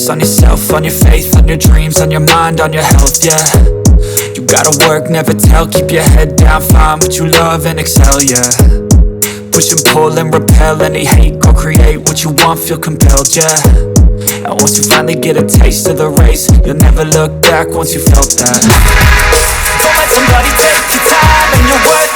focus on yourself, on your faith, on your dreams, on your mind, on your health, yeah. You gotta work, never tell, keep your head down, find what you love and excel, yeah. Push and pull and repel any hate, go create what you want, feel compelled, yeah. And once you finally get a taste of the race, you'll never look back once you felt that. Don't let somebody take your time and your worth.